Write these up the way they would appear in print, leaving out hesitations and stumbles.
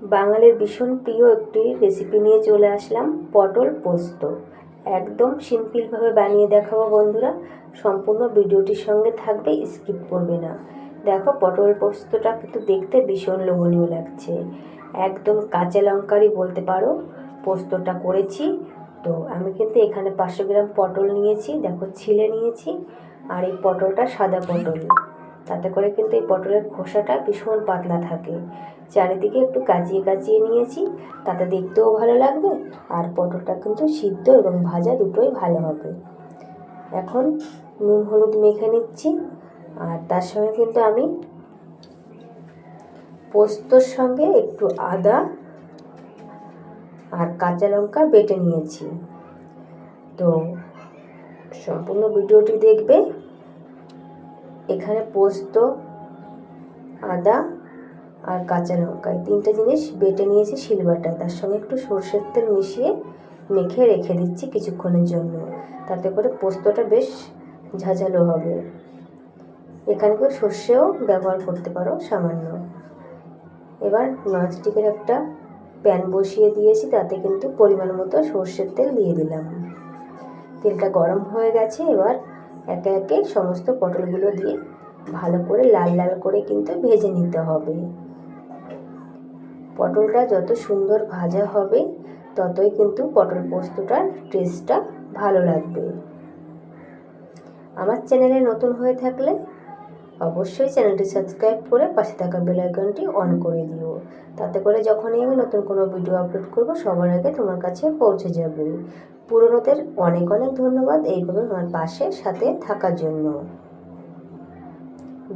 বাঙালির ভীষণ প্রিয় একটি রেসিপি নিয়ে চলে আসলাম, পটল পোস্ত। একদম সিম্পলভাবে বানিয়ে দেখাবো বন্ধুরা। সম্পূর্ণ ভিডিওটির সঙ্গে থাকবে, স্কিপ করবে না। দেখো, পটল পোস্তটা কিন্তু দেখতে ভীষণ লোভনীয় লাগছে। একদম কাঁচা লঙ্কারই বলতে পারো পোস্তটা করেছি। তো আমি কিন্তু এখানে 500 গ্রাম পটল নিয়েছি, দেখো ছিলে নিয়েছি। আর এই পটলটা সাদা পটল, তাতে করে কিন্তু এই পটলের খোসাটা ভীষণ পাতলা থাকে। চারিদিকে একটু কাচিয়ে কাচিয়ে নিয়েছি, তাতে দেখতেও ভালো লাগবে আর পটলটা কিন্তু সিদ্ধ এবং ভাজা দুটোই ভালো হবে। এখন নুন হলুদ মেখে নিচ্ছি। আর তার সঙ্গে কিন্তু আমি পোস্তর সঙ্গে একটু আদা আর কাঁচা লঙ্কা বেটে নিয়েছি। তো সম্পূর্ণ ভিডিওটি দেখবে। এখানে পোস্ত, আদা আর কাঁচা লঙ্কা এই তিনটে জিনিস বেটে নিয়েছি শিলবাটায়। তার সঙ্গে একটু সরষের তেল মিশিয়ে মেখে রেখে দিচ্ছি কিছুক্ষণের জন্য, তাতে করে পোস্তটা বেশ ঝাঁঝালো হবে। এখানে কেউ সর্ষেও ব্যবহার করতে পারো সামান্য। এবার ননস্টিকের একটা প্যান বসিয়ে দিয়েছি, তাতে কিন্তু পরিমাণ মতো সর্ষের তেল দিয়ে দিলাম। তেলটা গরম হয়ে গেছে। এবার একে একে সমস্ত পটলগুলো দিয়ে ভালো করে লাল লাল করে কিন্তু ভেজে নিতে হবে। পটলটা যত সুন্দর ভাজা হবে ততই কিন্তু পটল পোস্তটার টেস্টটা ভালো লাগবে। আমার চ্যানেলে নতুন হয়ে থাকলে অবশ্যই চ্যানেলটি সাবস্ক্রাইব করে পাশে থাকা বেল আইকনটি অন করে দিও, তাতে করে যখনই আমি নতুন কোনো ভিডিও আপলোড করব সবার আগে তোমার কাছে পৌঁছে যাবে। পুরনোদের অনেক অনেক ধন্যবাদ এইভাবে আমার পাশে সাথে থাকার জন্য।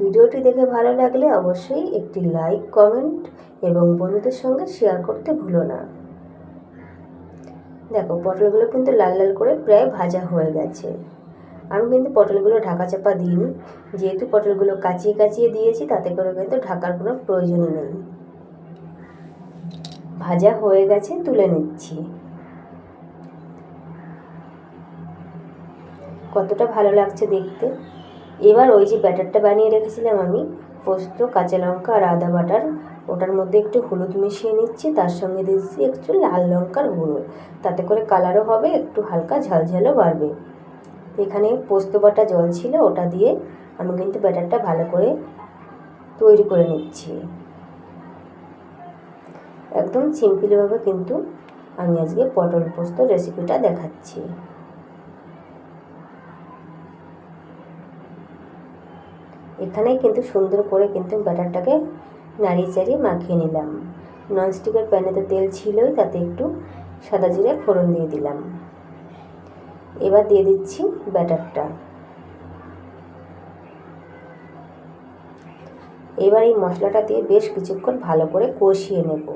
ভিডিওটি দেখে ভালো লাগলে অবশ্যই একটি লাইক, কমেন্ট এবং বন্ধুদের সঙ্গে শেয়ার করতে ভুলো না। দেখো, পটলগুলো কিন্তু লাল লাল করে প্রায় ভাজা হয়ে গেছে। আমি কিন্তু পটলগুলো ঢাকা চাপা দিইনি, যেহেতু পটলগুলো কাচিয়ে কাচিয়ে দিয়েছি, তাতে করে কিন্তু ঢাকার কোনো প্রয়োজনই নেই। ভাজা হয়ে গেছে, তুলে নিচ্ছি। কতটা ভালো লাগছে দেখতে। এবার ওই যে ব্যাটারটা বানিয়ে রেখেছিলাম আমি, পোস্ত, কাঁচা লঙ্কা আর আদা বাটার, ওটার মধ্যে একটু হলুদ মিশিয়ে নিচ্ছি। তার সঙ্গে দিচ্ছি একটু লাল লঙ্কার গুঁড়ো, তাতে করে কালারও হবে, একটু হালকা ঝালঝালও বাড়বে। এখানে পোস্ত বাটা জল ছিল, ওটা দিয়ে আমি কিন্তু ব্যাটারটা ভালো করে তৈরি করে নিচ্ছি। একদম সিম্পলভাবে কিন্তু আমি আজকে পটল পোস্ত রেসিপিটা দেখাচ্ছি। এখানে কিন্তু সুন্দর করে কিন্তু ব্যাটারটাকে নাড়িয়ে চাড়িয়ে মাখিয়ে নিলাম। ননস্টিকের প্যানে তো তেল ছিলই, তাতে একটু সাদা জিরে ফোড়ন দিয়ে দিলাম। এবার দিয়ে দিচ্ছি ব্যাটারটা। এবার এই মশলাটা দিয়ে বেশ কিছুক্ষণ ভালো করে কষিয়ে নেব।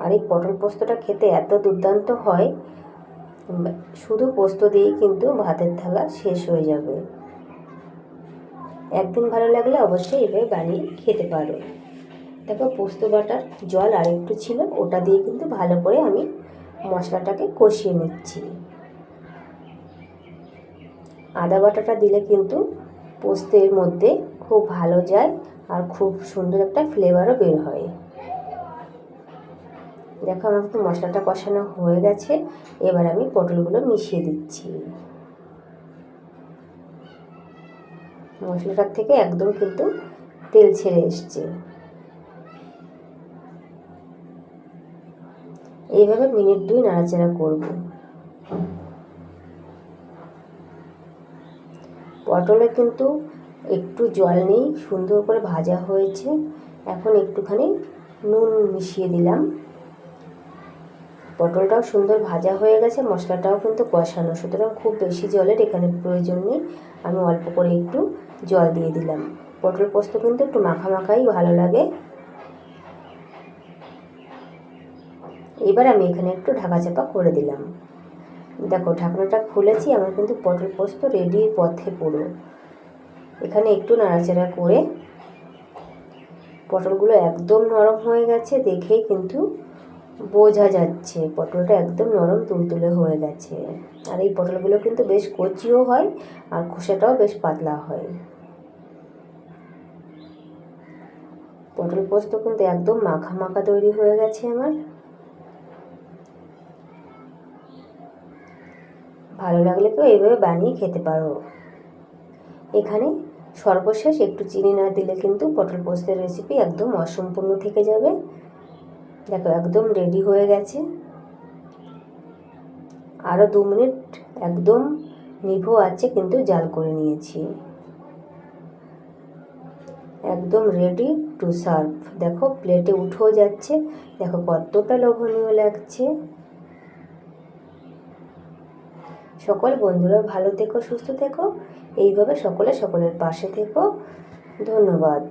আর এই পটল পোস্তটা খেতে এত দুর্দান্ত হয়, শুধু পোস্ত দিয়েই কিন্তু ভাতের থালা শেষ হয়ে যাবে। একদিন ভালো লাগলে অবশ্যই এভাবে বানিয়ে খেতে পারো। দেখো, পোস্ত বাটার জল আর একটু ছিল, ওটা দিয়ে কিন্তু ভালো করে আমি মশলাটাকে কষিয়ে নিচ্ছি। আদা বাটাটা দিলে কিন্তু পোস্তের মধ্যে খুব ভালো যায় আর খুব সুন্দর একটা ফ্লেভারও বের হয়। দেখো, আমার কিন্তু মশলাটা কষানো হয়ে গেছে। এবার আমি পটলগুলো মিশিয়ে দিচ্ছি। মশলাটার থেকে একদম কিন্তু তেল ছেড়ে এসছে। এইভাবে মিনিট 2 নাড়াচাড়া করব। পটলে কিন্তু একটু জল নেই, সুন্দর করে ভাজা হয়েছে। এখন একটুখানি নুন মিশিয়ে দিলাম। পটলটাও সুন্দর ভাজা হয়ে গেছে, মশলাটাও কিন্তু কষানো, সুতরাং খুব বেশি জলের এখানে প্রয়োজন নেই। আমি অল্প করে একটু জল দিয়ে দিলাম। পটল পোস্ত কিন্তু একটু মাখা মাখাই ভালো লাগে। এবার আমি এখানে একটু ঢাকা চাপা করে দিলাম। দেখো, ঢাকনাটা খুলেছি, আমার কিন্তু পটল পোস্ত রেডি পথে পুরো। এখানে একটু নাড়াচাড়া করে পটলগুলো একদম নরম হয়ে গেছে, দেখেই কিন্তু বোঝা যাচ্ছে পটলটা একদম নরম তুলতুলে হয়ে গেছে। আর এই পটলগুলো কিন্তু বেশ কচিও হয় আর খোসাটাও বেশ পাতলা হয়। পটল পোস্ত কিন্তু একদম মাখা মাখা তৈরি হয়ে গেছে আমার। ভালো লাগলে কেউ এইভাবে বানিয়ে খেতে পারো। এখানে সর্বশেষ একটু চিনি না দিলে কিন্তু পটল পোস্তের রেসিপি একদম অসম্পূর্ণ থেকে যাবে। দেখো একদম রেডি হয়ে গেছে। আরও 2 মিনিট একদম নিভো আছে কিন্তু জাল করে নিয়েছি। একদম রেডি টু সার্ভ। দেখো প্লেটে উঠেও যাচ্ছে। দেখো কতটা লোভনীয় লাগছে। সকল বন্ধুরা ভালো থেকো, সুস্থ থেকো, এইভাবে সকলের পাশে থেকো। ধন্যবাদ।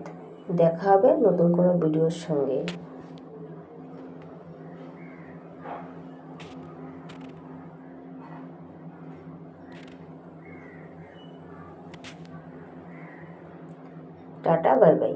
দেখা হবে নতুন কোনো ভিডিওর সঙ্গে। Tata, bye bye.